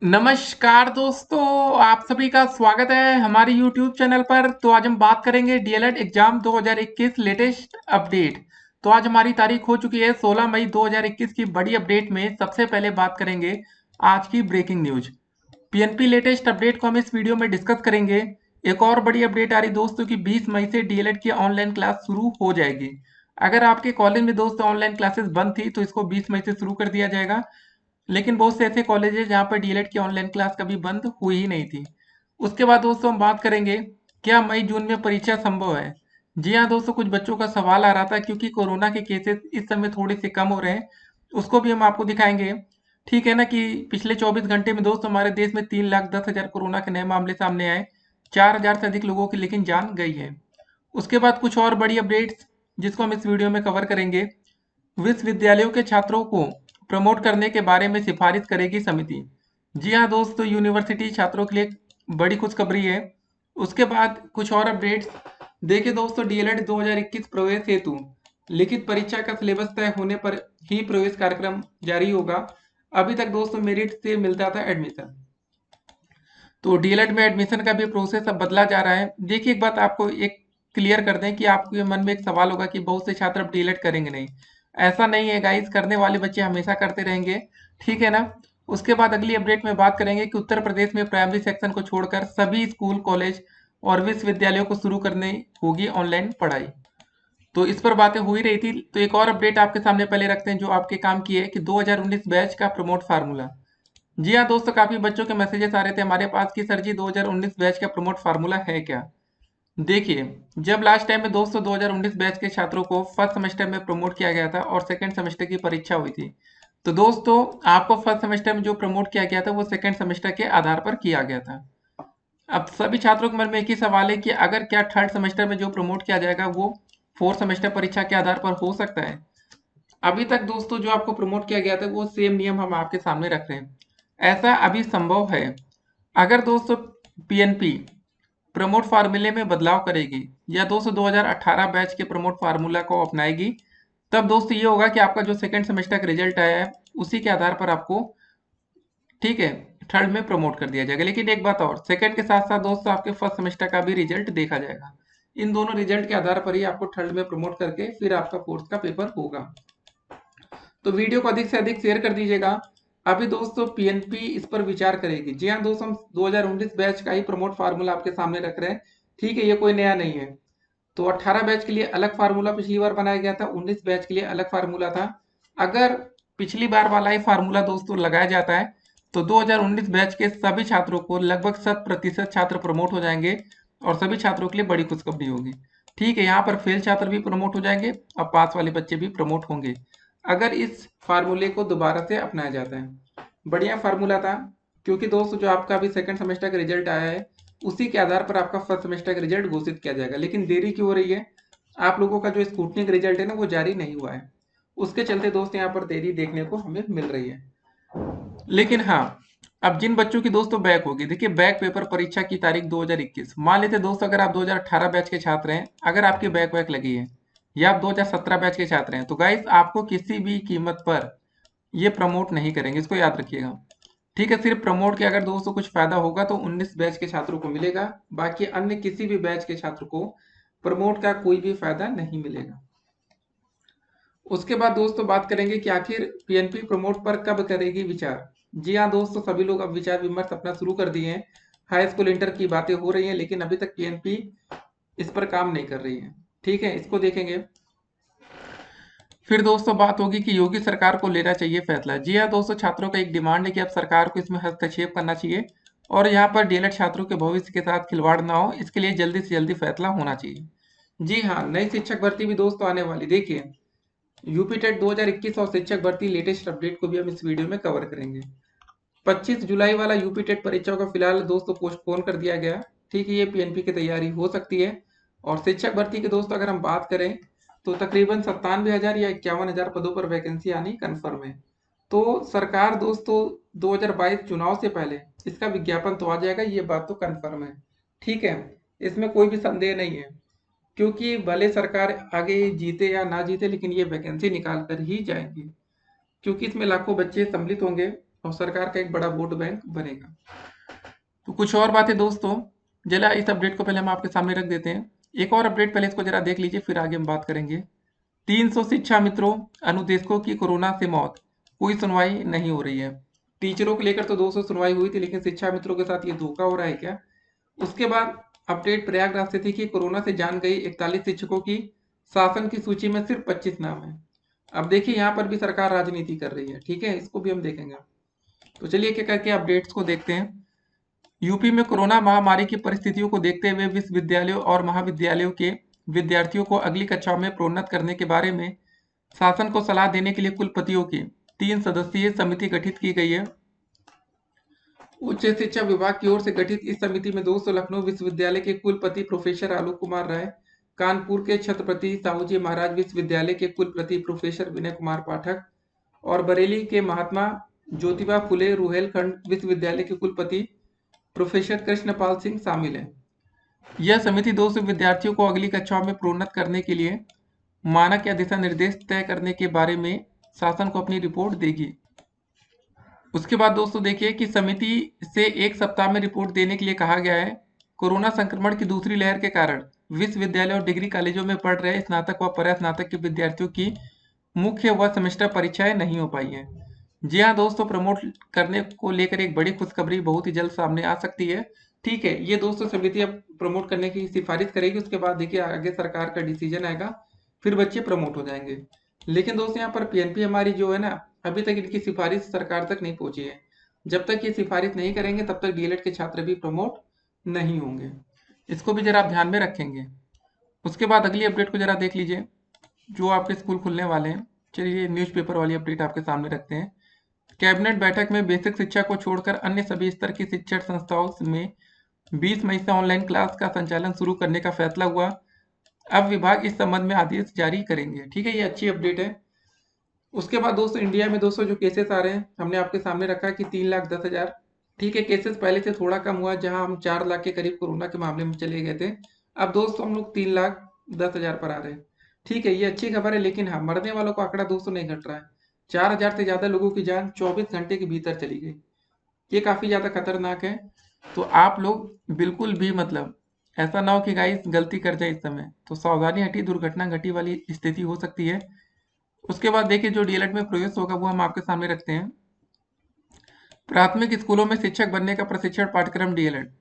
नमस्कार दोस्तों, आप सभी का स्वागत है हमारे YouTube चैनल पर। तो आज हम बात करेंगे डीएलएड एग्जाम 2021 लेटेस्ट अपडेट। तो आज हमारी तारीख हो चुकी है 16 मई 2021 की बड़ी अपडेट में सबसे पहले बात करेंगे आज की breaking news. PNP latest update को हम इस वीडियो में डिस्कस करेंगे। एक और बड़ी अपडेट आ रही दोस्तों की 20 मई से डीएलएड की ऑनलाइन क्लास शुरू हो जाएगी। अगर आपके कॉलेज में दोस्तों ऑनलाइन क्लासेस बंद थी तो इसको 20 मई से शुरू कर दिया जाएगा। लेकिन बहुत से ऐसे कॉलेज हैं जहाँ पर डीएलएड की ऑनलाइन क्लास कभी बंद हुई ही नहीं थी। उसके बाद दोस्तों हम बात करेंगे, क्या मई जून में परीक्षा संभव है। जी हाँ दोस्तों, कुछ बच्चों का सवाल आ रहा था क्योंकि कोरोना के केसेस इस समय थोड़े से कम हो रहे हैं, उसको भी हम आपको दिखाएंगे। ठीक है ना, कि पिछले 24 घंटे में दोस्तों हमारे देश में 3,10,000 कोरोना के नए मामले सामने आए। 4,000 से अधिक लोगों की लेकिन जान गई है। उसके बाद कुछ और बड़ी अपडेट्स जिसको हम इस वीडियो में कवर करेंगे। विश्वविद्यालयों के छात्रों को प्रमोट करने के बारे में सिफारिश करेगी समिति। जी हाँ दोस्तों, यूनिवर्सिटी छात्रों के लिए बड़ी खुशखबरी है। उसके बाद कुछ और अपडेट्स देखिए दोस्तों, डीएलएड 2021 प्रवेश हेतु लिखित परीक्षा का सिलेबस तय होने पर ही प्रवेश कार्यक्रम जारी होगा। अभी तक दोस्तों मेरिट से मिलता था एडमिशन, तो डीएलएड में एडमिशन का भी प्रोसेस अब बदला जा रहा है। देखिए, एक बात आपको एक क्लियर कर दें कि आपके मन में एक सवाल होगा कि बहुत से छात्र अब डीएलएड करेंगे नहीं। ऐसा नहीं है गाइस, करने वाले बच्चे हमेशा करते रहेंगे। ठीक है ना। उसके बाद अगली अपडेट में बात करेंगे कि उत्तर प्रदेश में प्राइमरी सेक्शन को छोड़कर सभी स्कूल, कॉलेज और विश्वविद्यालयों को शुरू करने होगी ऑनलाइन पढ़ाई। तो इस पर बातें हो ही रही थी, तो एक और अपडेट आपके सामने पहले रखते हैं जो आपके काम की है कि 2019 बैच का प्रमोट फार्मूला। जी हाँ दोस्तों, काफी बच्चों के मैसेजेस आ रहे थे हमारे पास कि सर जी 2019 बैच का प्रमोट फार्मूला है क्या। देखिए, जब लास्ट टाइम में दोस्तों 2019 बैच के छात्रों को फर्स्ट सेमेस्टर में प्रमोट किया गया था और सेकंड सेमेस्टर की परीक्षा हुई थी, तो दोस्तों आपको फर्स्ट सेमेस्टर में जो प्रमोट किया गया था वो सेकंड सेमेस्टर के आधार पर किया गया था। अब सभी छात्रों के मन में एक ही सवाल है कि अगर क्या थर्ड सेमेस्टर में जो प्रमोट किया जाएगा वो फोर्थ सेमेस्टर परीक्षा के आधार पर हो सकता है। अभी तक दोस्तों जो आपको प्रमोट किया गया था वो सेम नियम हम आपके सामने रख रहे हैं। ऐसा अभी संभव है। अगर दोस्तों पीएनपी प्रमोट फार्मूले में बदलाव करेगी या दोस्तों 2018 बैच के प्रमोट फार्मूला को अपनाएगी, तब दोस्तों ये होगा कि आपका जो सेकंड सेमेस्टर का रिजल्ट आया है उसी के आधार पर आपको, ठीक है, थर्ड में प्रमोट कर दिया जाएगा। लेकिन एक बात और, सेकंड के साथ साथ दोस्तों आपके फर्स्ट सेमेस्टर का भी रिजल्ट देखा जाएगा। इन दोनों रिजल्ट के आधार पर ही आपको थर्ड में प्रमोट करके फिर आपका फोर्थ का पेपर होगा। तो वीडियो को अधिक से अधिक शेयर कर दीजिएगा। अभी दोस्तों पीएनपी इस पर विचार करेगी। जी हाँ दोस्तों, हम 2019 बैच का ही प्रमोट फार्मूला आपके सामने रख रहे हैं। ठीक है, ये कोई नया नहीं है। तो 18 बैच के लिए अलग फार्मूला पिछली बार बनाया गया था, 19 बैच के लिए अलग फार्मूला था। अगर पिछली बार वाला ही फार्मूला दोस्तों लगाया जाता है तो 2019 बैच के सभी छात्रों को लगभग 100% छात्र प्रमोट हो जाएंगे और सभी छात्रों के लिए बड़ी खुशखबरी होगी। ठीक है, यहाँ पर फेल छात्र भी प्रमोट हो जाएंगे और पास वाले बच्चे भी प्रमोट होंगे अगर इस फार्मूले को दोबारा से अपनाया जाता है। बढ़िया फार्मूला था, क्योंकि दोस्तों जो आपका अभी सेकंड सेमेस्टर का रिजल्ट आया है उसी के आधार पर आपका फर्स्ट सेमेस्टर का रिजल्ट घोषित किया जाएगा। लेकिन देरी क्यों हो रही है, आप लोगों का जो स्क्रूटनी का रिजल्ट है ना वो जारी नहीं हुआ है, उसके चलते दोस्त यहाँ पर देरी देखने को हमें मिल रही है। लेकिन हाँ, अब जिन बच्चों की दोस्तों बैक होगी, देखिए बैक पेपर परीक्षा की तारीख 2021, मान लेते दोस्तों अगर आप 2018 बैच के छात्र हैं, अगर आपकी बैक वैक लगी है या आप 2017 बैच के छात्र हैं, तो गाइस आपको किसी भी कीमत पर ये प्रमोट नहीं करेंगे, इसको याद रखिएगा। ठीक है, सिर्फ प्रमोट के अगर दोस्तों कुछ फायदा होगा तो 19 बैच के छात्रों को मिलेगा, बाकी अन्य किसी भी बैच के छात्र को प्रमोट का कोई भी फायदा नहीं मिलेगा। उसके बाद दोस्तों बात करेंगे कि आखिर पीएनपी प्रमोट पर कब करेगी विचार। जी हाँ दोस्तों, सभी लोग अब विचार विमर्श अपना शुरू कर दिए हैं। हाई स्कूल इंटर की बातें हो रही हैं लेकिन अभी तक पीएनपी इस पर काम नहीं कर रही है। ठीक है, इसको देखेंगे। फिर दोस्तों बात होगी कि योगी सरकार को लेना चाहिए फैसला। जी हाँ दोस्तों, छात्रों का एक डिमांड है कि अब सरकार को इसमें हस्तक्षेप करना चाहिए और यहाँ पर डीएलएड छात्रों के भविष्य के साथ खिलवाड़ ना हो, इसके लिए जल्दी से जल्दी फैसला होना चाहिए। जी हाँ, नई शिक्षक भर्ती भी दोस्तों आने वाली। देखिए, यूपी टेट 2021 और शिक्षक भर्ती लेटेस्ट अपडेट को भी हम इस वीडियो में कवर करेंगे। 25 जुलाई वाला यूपी टेट परीक्षाओं का फिलहाल दोस्तों पोस्टपोन कर दिया गया। ठीक है, ये पीएनपी की तैयारी हो सकती है। और शिक्षक भर्ती के दोस्तों अगर हम बात करें तो तकरीबन 97,000 या 51,000 पदों पर वैकेंसी आनी कन्फर्म है। तो सरकार दोस्तों 2022 चुनाव से पहले इसका विज्ञापन तो आ जाएगा, ये बात तो कन्फर्म है। ठीक है, इसमें कोई भी संदेह नहीं है, क्योंकि भले सरकार आगे जीते या ना जीते लेकिन ये वैकेंसी निकाल कर ही जाएंगी, क्योंकि इसमें लाखों बच्चे सम्मिलित होंगे और सरकार का एक बड़ा वोट बैंक बनेगा। तो कुछ और बातें दोस्तों, जरा इस अपडेट को पहले हम आपके सामने रख देते हैं। एक और अपडेट पहले इसको जरा देख लीजिए, फिर आगे हम बात करेंगे। 300 शिक्षा मित्रों अनुदेशकों की कोरोना से मौत, कोई सुनवाई नहीं हो रही है। टीचरों को लेकर तो 200 सुनवाई हुई थी, लेकिन शिक्षा मित्रों के साथ ये धोखा हो रहा है क्या? उसके बाद अपडेट प्रयागराज से थी कि कोरोना से जान गई 41 शिक्षकों की शासन की सूची में सिर्फ 25 नाम है। अब देखिए यहाँ पर भी सरकार राजनीति कर रही है, ठीक है, इसको भी हम देखेंगे। तो चलिए क्या करके अपडेट्स को देखते हैं। यूपी में कोरोना महामारी की परिस्थितियों को देखते हुए विश्वविद्यालयों और महाविद्यालयों के विद्यार्थियों को अगली कक्षाओं में प्रोन्नत करने के बारे में शासन को सलाह देने के लिए कुलपतियों की 3 सदस्यीय समिति गठित की गई है। उच्च शिक्षा विभाग की ओर से गठित इस समिति में दोस्तों लखनऊ विश्वविद्यालय के कुलपति प्रोफेसर आलोक कुमार राय, कानपुर के छत्रपति साहूजी महाराज विश्वविद्यालय के कुलपति प्रोफेसर विनय कुमार पाठक और बरेली के महात्मा ज्योतिबा फुले रुहेलखंड विश्वविद्यालय के कुलपति प्रोफेसर कृष्णपाल सिंह शामिल हैं। यह समिति 200 विद्यार्थियों को अगली कक्षाओं में प्रोन्नत करने के लिए मानक या दिशा निर्देश तय करने के बारे में शासन को अपनी रिपोर्ट देगी। उसके बाद दोस्तों देखिए कि समिति से 1 सप्ताह में रिपोर्ट देने के लिए कहा गया है। कोरोना संक्रमण की दूसरी लहर के कारण विश्वविद्यालय और डिग्री कॉलेजों में पढ़ रहे स्नातक व परास्नातक के विद्यार्थियों की मुख्य व सेमेस्टर परीक्षाएं नहीं हो पाई हैं। जी हाँ दोस्तों, प्रमोट करने को लेकर एक बड़ी खुशखबरी बहुत ही जल्द सामने आ सकती है। ठीक है, ये दोस्तों समिति अब प्रमोट करने की सिफारिश करेगी, उसके बाद देखिए आगे सरकार का डिसीजन आएगा, फिर बच्चे प्रमोट हो जाएंगे। लेकिन दोस्तों यहाँ पर पीएनपी हमारी जो है ना, अभी तक इनकी सिफारिश सरकार तक नहीं पहुंची है। जब तक ये सिफारिश नहीं करेंगे तब तक डीएलएड के छात्र भी प्रमोट नहीं होंगे। इसको भी जरा आप ध्यान में रखेंगे। उसके बाद अगली अपडेट को जरा देख लीजिए, जो आपके स्कूल खुलने वाले हैं। चलिए न्यूज़पेपर वाली अपडेट आपके सामने रखते हैं। कैबिनेट बैठक में बेसिक शिक्षा को छोड़कर अन्य सभी स्तर की शिक्षण संस्थाओं में 20 मई से ऑनलाइन क्लास का संचालन शुरू करने का फैसला हुआ। अब विभाग इस संबंध में आदेश जारी करेंगे। ठीक है, ये अच्छी अपडेट है। उसके बाद दोस्तों इंडिया में दोस्तों जो केसेस आ रहे हैं, हमने आपके सामने रखा कि 3,10,000। ठीक है, केसेस पहले से थोड़ा कम हुआ, जहां हम 4 लाख के करीब कोरोना के मामले में चले गए थे। अब दोस्तों हम लोग 3,10,000 पर आ रहे हैं। ठीक है, ये अच्छी खबर है, लेकिन हाँ, मरने वालों का आंकड़ा दोस्तों नहीं घट रहा है। 4,000 से ज्यादा लोगों की जान 24 घंटे के भीतर चली गई। ये काफी ज्यादा खतरनाक है। तो आप लोग बिल्कुल भी मतलब ऐसा ना हो कि गाइस गलती कर जाए इस समय, तो सावधानी हटी दुर्घटना घटी वाली स्थिति हो सकती है। उसके बाद देखिए जो डीएलएड में प्रवेश होगा वो हम आपके सामने रखते हैं। प्राथमिक स्कूलों में शिक्षक बनने का प्रशिक्षण पाठ्यक्रम डीएलएड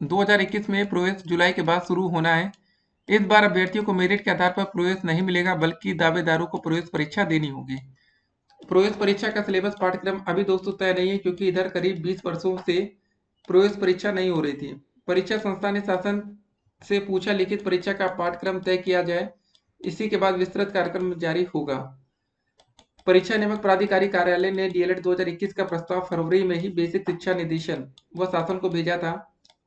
2021 में प्रवेश जुलाई के बाद शुरू होना है। इस बार अभ्यर्थियों को मेरिट के आधार पर प्रवेश नहीं मिलेगा, बल्कि दावेदारों को प्रवेश परीक्षा देनी होगी। प्रवेश परीक्षा का सिलेबस पाठ्यक्रम अभी दोस्तों तय नहीं है, क्योंकि इधर करीब 20 वर्षों से प्रवेश परीक्षा नहीं हो रही थी। परीक्षा संस्था ने शासन से पूछा लिखित परीक्षा का पाठ्यक्रम तय किया जाए, इसी के बाद विस्तृत कार्यक्रम जारी होगा। परीक्षा नियामक प्राधिकारी कार्यालय ने डीएलएड 2021 का प्रस्ताव फरवरी में ही बेसिक शिक्षा निदेशन व शासन को भेजा था।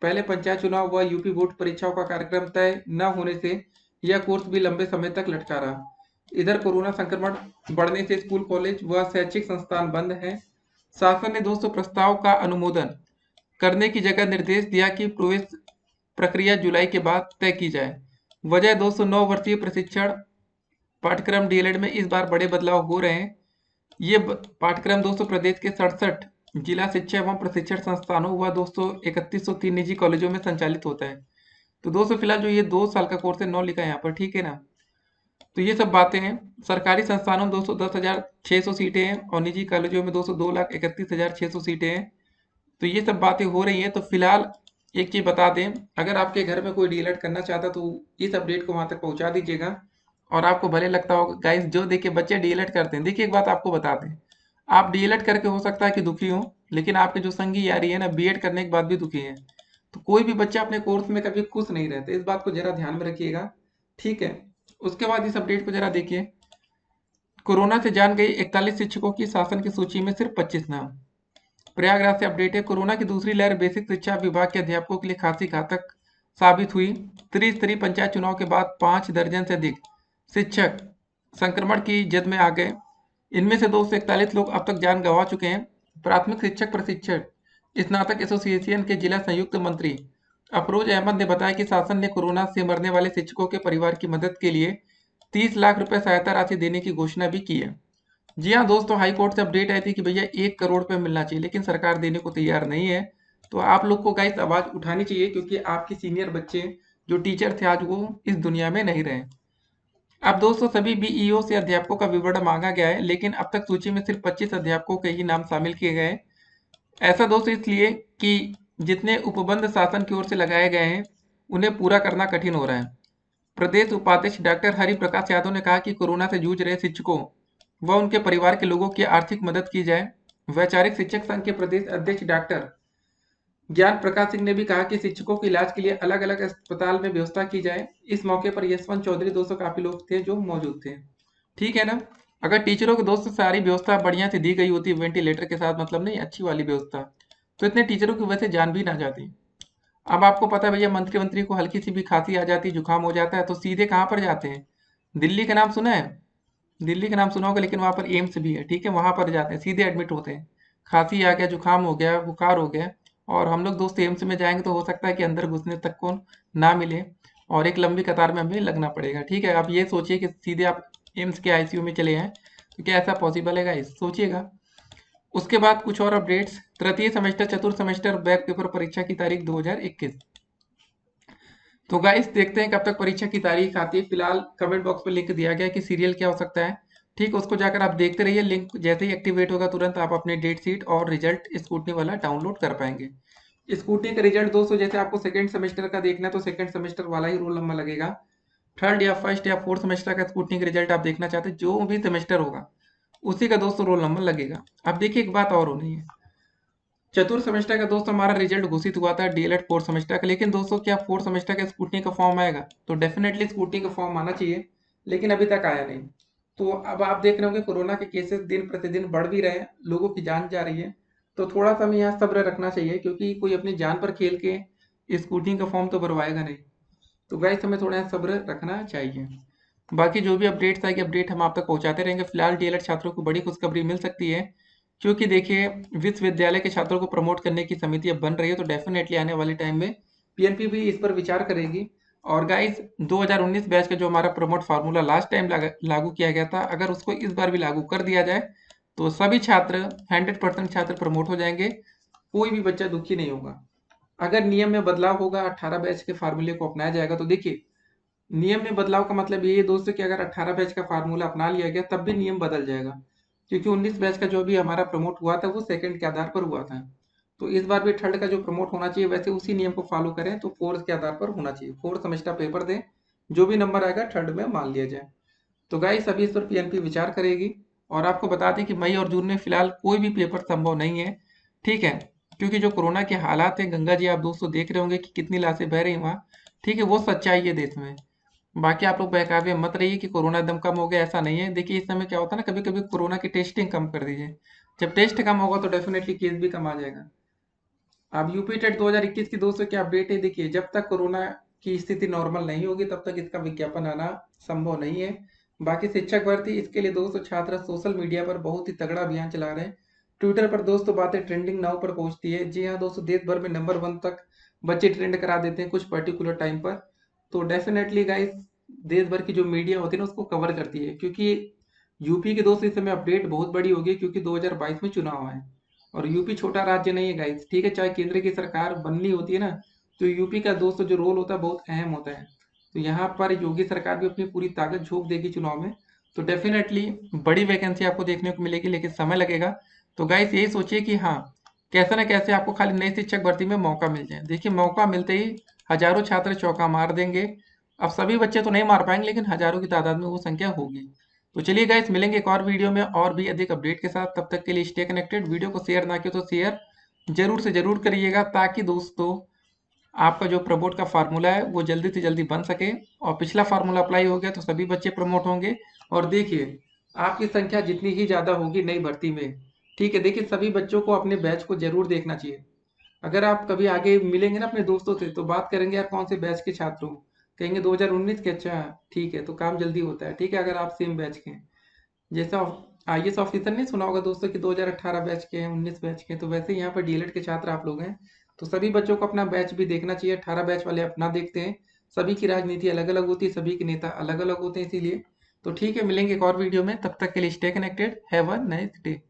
पहले पंचायत चुनाव व यूपी बोर्ड परीक्षाओं का कार्यक्रम तय न होने से यह कोर्स भी लंबे समय तक लटका रहा। इधर कोरोना संक्रमण बढ़ने से स्कूल कॉलेज व शैक्षिक संस्थान बंद हैं। शासन ने दोस्तों प्रस्ताव का अनुमोदन करने की जगह निर्देश दिया कि प्रवेश प्रक्रिया जुलाई के बाद तय की जाए। वजह दोस्तों 9 वर्षीय प्रशिक्षण पाठ्यक्रम डीएलएड में इस बार बड़े बदलाव हो रहे हैं। ये पाठ्यक्रम दोस्तों प्रदेश के 67 जिला शिक्षा एवं प्रशिक्षण संस्थानों व दोस्तों 3103 निजी कॉलेजों में संचालित होता है। तो दोस्तों फिलहाल जो ये 2 साल का कोर्स है 9 लिखा है यहाँ पर, ठीक है ना। तो ये सब बातें हैं। सरकारी संस्थानों में 210,600 सीटें हैं और निजी कॉलेजों में 2,31,600 सीटें हैं। तो ये सब बातें हो रही हैं। तो फिलहाल एक चीज बता दें, अगर आपके घर में कोई डीएलएड करना चाहता तो इस अपडेट को वहां तक पहुंचा दीजिएगा। और आपको भले लगता होगा गाइस जो देखिए बच्चे डीएलएड करते हैं, देखिए एक बात आपको बता दें, आप डीएलएड करके हो सकता है कि दुखी हो, लेकिन आपके जो संगी यारी है ना बीएड करने के बाद भी दुखी है। तो कोई भी बच्चा अपने कोर्स में कभी खुश नहीं रहते, इस बात को जरा ध्यान में रखिएगा, ठीक है। उसके बाद इस अपडेट को जरा देखिए। कोरोना से जान गई 41 शिक्षकों की शासन की सूची में सिर्फ 25 नाम। प्रयागराज से अपडेट है। कोरोना की दूसरी लहर बेसिक शिक्षा विभाग के अध्यापकों के लिए खासी घातक साबित हुई। त्रिस्तरीय पंचायत चुनाव के बाद 5 दर्जन से अधिक शिक्षक संक्रमण की जद में आ गए। इनमें से 241 लोग अब तक जान गंवा चुके हैं। प्राथमिक शिक्षक प्रशिक्षण स्नातक एसोसिएशन के जिला संयुक्त मंत्री अफरोज अहमद ने बताया कि शासन ने कोरोना से मरने वाले शिक्षकों के परिवार की मदद के लिए 30 लाख रुपए सहायता राशि देने की घोषणा भी की है। जी हाँ दोस्तों, हाई कोर्ट से अपडेट आई थी कि भैया 1 करोड़ रुपये मिलना चाहिए, लेकिन सरकार देने को तैयार नहीं है। तो आप लोग को गाइस आवाज़ उठानी चाहिए, क्योंकि आपके सीनियर बच्चे जो टीचर थे आज वो इस दुनिया में नहीं रहे। अब दोस्तों सभी बीईओ से अध्यापकों का विवरण मांगा गया है, लेकिन अब तक सूची में सिर्फ 25 अध्यापकों के ही नाम शामिल किए गए हैं। ऐसा दोस्तों इसलिए कि जितने उपबंध शासन की ओर से लगाए गए हैं उन्हें पूरा करना कठिन हो रहा है। प्रदेश उपाध्यक्ष डॉक्टर हरि प्रकाश यादव ने कहा कि कोरोना से जूझ रहे शिक्षकों व उनके परिवार के लोगों की आर्थिक मदद की जाए। वैचारिक शिक्षक संघ के प्रदेश अध्यक्ष डॉक्टर ज्ञान प्रकाश सिंह ने भी कहा कि शिक्षकों के इलाज के लिए अलग अलग अस्पताल में व्यवस्था की जाए। इस मौके पर यशवंत चौधरी दोस्तों काफी लोग थे जो मौजूद थे। ठीक है ना। अगर टीचरों के दोस्तों सारी व्यवस्था बढ़िया से दी गई होती वेंटिलेटर के साथ, मतलब नहीं अच्छी वाली व्यवस्था, तो इतने टीचरों की वजह से जान भी ना जाती। अब आपको पता है भैया, मंत्री मंत्री को हल्की सी भी खांसी आ जाती, जुकाम हो जाता है तो सीधे कहाँ पर जाते हैं? दिल्ली का नाम सुना है? दिल्ली का नाम सुना होगा, लेकिन वहाँ पर एम्स भी है। ठीक है, वहाँ पर जाते हैं, सीधे एडमिट होते हैं। खांसी आ गया, जुकाम हो गया, बुखार हो गया, और हम लोग दोस्त एम्स में जाएंगे तो हो सकता है कि अंदर घुसने तक को ना मिले, और एक लंबी कतार में हमें लगना पड़ेगा। ठीक है, आप ये सोचिए कि सीधे आप एम्स के आईसीयू में चले जाएं, तो क्या ऐसा पॉसिबल है गाइस? सोचिएगा। उसके बाद कुछ और अपडेट्स। तृतीय सेमेस्टर चतुर्थ सेमेस्टर बैक पेपर परीक्षा की तारीख 2021। तो गाइस देखते हैं कब तक परीक्षा की तारीख आती है। फिलहाल कमेंट बॉक्स में लिंक दिया गया है कि सीरियल क्या हो सकता है। ठीक, उसको जाकर आप देखते रहिए। लिंक जैसे ही एक्टिवेट होगा तुरंत आप अपने डेट शीट और रिजल्ट स्कूटनी वाला डाउनलोड कर पाएंगे। स्कूटनी का रिजल्ट दोस्तों, जैसे आपको सेकंड सेमेस्टर का देखना है तो सेकंड सेमेस्टर वाला ही रोल नंबर लगेगा। थर्ड या फर्स्ट या फोर्थ सेमेस्टर का स्कूटनी का रिजल्ट आप देखना चाहते हैं, जो भी सेमेस्टर होगा उसी का दोस्तों रोल नंबर लगेगा। अब देखिए एक बात और होनी है। चतुर्थ सेमेस्टर का दोस्तों हमारा रिजल्ट घोषित हुआ था डीएलएड फोर्थ सेमेस्टर का, लेकिन दोस्तों क्या फोर्थ सेमेस्टर का स्कूटनी का फॉर्म आएगा? तो डेफिनेटली स्कूटनी का फॉर्म आना चाहिए, लेकिन अभी तक आया नहीं। तो अब आप देख रहे होंगे कोरोना के केसेस दिन प्रतिदिन बढ़ भी रहे हैं, लोगों की जान जा रही है। तो थोड़ा सा हमें यहाँ सब्र रखना चाहिए, क्योंकि कोई अपनी जान पर खेल के स्कूटनी का फॉर्म तो भरवाएगा नहीं। तो गाइस हमें थोड़ा यहाँ सब्र रखना चाहिए। बाकी जो भी अपडेट्स आएगी अपडेट हम आप तक पहुंचाते रहेंगे। फिलहाल डीएलएड छात्रों को बड़ी खुशखबरी मिल सकती है, क्योंकि देखिए विश्वविद्यालय के छात्रों को प्रमोट करने की समिति अब बन रही है, तो डेफिनेटली आने वाले टाइम में पीएनपी भी इस पर विचार करेगी। और गाइस 2019 बैच का जो हमारा प्रमोट फार्मूला लास्ट टाइम लागू किया गया था, अगर उसको इस बार भी लागू कर दिया जाए तो सभी छात्र 100% छात्र प्रमोट हो जाएंगे। कोई भी बच्चा दुखी नहीं होगा। अगर नियम में बदलाव होगा, 18 बैच के फार्मूले को अपनाया जाएगा, तो देखिए नियम में बदलाव का मतलब ये है दोस्तों कि अगर 18 बैच का फार्मूला अपना लिया गया तब भी नियम बदल जाएगा, क्योंकि 19 बैच का जो भी हमारा प्रमोट हुआ था वो सेकंड के आधार पर हुआ था। तो इस बार भी थर्ड का जो प्रमोट होना चाहिए वैसे उसी नियम को फॉलो करें, तो फोर्थ के आधार पर होना चाहिए। फोर्थ सेमेस्टर पेपर दें, जो भी नंबर आएगा थर्ड में मान लिया जाए। तो गाइस अभी इस पर पीएनपी विचार करेगी। और आपको बता दें कि मई और जून में फिलहाल कोई भी पेपर संभव नहीं है। ठीक है, क्योंकि जो कोरोना के हालात हैं, गंगा जी आप दोस्तों देख रहे होंगे कि कितनी लाशें बह रही वहाँ। ठीक है, वो सच्चाई है देश में। बाकी आप लोग बहकावे मत रहिए कि कोरोना एकदम कम हो गया, ऐसा नहीं है। देखिए इस समय क्या होता है ना, कभी कभी कोरोना की टेस्टिंग कम कर दीजिए। जब टेस्ट कम होगा तो डेफिनेटली केस भी कम आ जाएगा। अब यूपी टेट 2021 की दोस्तों क्या अपडेट है, देखिए जब तक कोरोना की स्थिति नॉर्मल नहीं होगी तब तक इसका विज्ञापन आना संभव नहीं है। बाकी शिक्षक भर्ती, इसके लिए दोस्तों छात्र सोशल मीडिया पर बहुत ही तगड़ा अभियान चला रहे हैं। ट्विटर पर दोस्तों बातें ट्रेंडिंग नाउ पर पहुंचती है। जी हाँ दोस्तों, देश भर में नंबर 1 तक बच्चे ट्रेंड करा देते हैं कुछ पर्टिकुलर टाइम पर। तो डेफिनेटली गाइस देश भर की जो मीडिया होती है ना उसको कवर करती है, क्योंकि यूपी के दोस्तों इस समय अपडेट बहुत बड़ी होगी, क्योंकि 2022 में चुनाव है। और यूपी छोटा राज्य नहीं है गाइस। ठीक है, चाहे केंद्र की सरकार बननी होती है ना, तो यूपी का दोस्तों जो रोल होता है बहुत अहम होता है। तो यहाँ पर योगी सरकार भी अपनी पूरी ताकत झोंक देगी चुनाव में। तो डेफिनेटली बड़ी वैकेंसी आपको देखने को मिलेगी, लेकिन समय लगेगा। तो गाइस यही सोचिए कि हाँ, कैसे ना कैसे आपको खाली नई शिक्षक भर्ती में मौका मिल जाए। देखिए मौका मिलते ही हजारों छात्र चौका मार देंगे। अब सभी बच्चे तो नहीं मार पाएंगे, लेकिन हजारों की तादाद में वो संख्या होगी। तो चलिए गाइस मिलेंगे एक और वीडियो में और भी अधिक अपडेट के साथ। तब तक के लिए स्टे कनेक्टेड। वीडियो को शेयर ना किया तो शेयर जरूर से जरूर करिएगा, ताकि दोस्तों आपका जो प्रमोट का फार्मूला है वो जल्दी से जल्दी बन सके। और पिछला फार्मूला अप्लाई हो गया तो सभी बच्चे प्रमोट होंगे। और देखिए आपकी संख्या जितनी ही ज़्यादा होगी नई भर्ती में, ठीक है, देखिए सभी बच्चों को अपने बैच को जरूर देखना चाहिए। अगर आप कभी आगे मिलेंगे ना अपने दोस्तों से तो बात करेंगे यार कौन से बैच के छात्र हो, कहेंगे 2019 के। अच्छा ठीक है, तो काम जल्दी होता है। ठीक है, अगर आप सेम बैच के हैं, जैसा आईएएस ऑफिसर नहीं सुना होगा दोस्तों कि 2018 बैच के हैं, 19 बैच के हैं, तो वैसे ही यहाँ पर डीएलएड के छात्र आप लोग हैं। तो सभी बच्चों को अपना बैच भी देखना चाहिए। 18 बैच वाले अपना देखते हैं। सभी की राजनीति अलग अलग होती है, सभी के नेता अलग अलग होते हैं, इसीलिए तो ठीक है, मिलेंगे एक और वीडियो में, तब तक के लिए stay connected, have a nice day.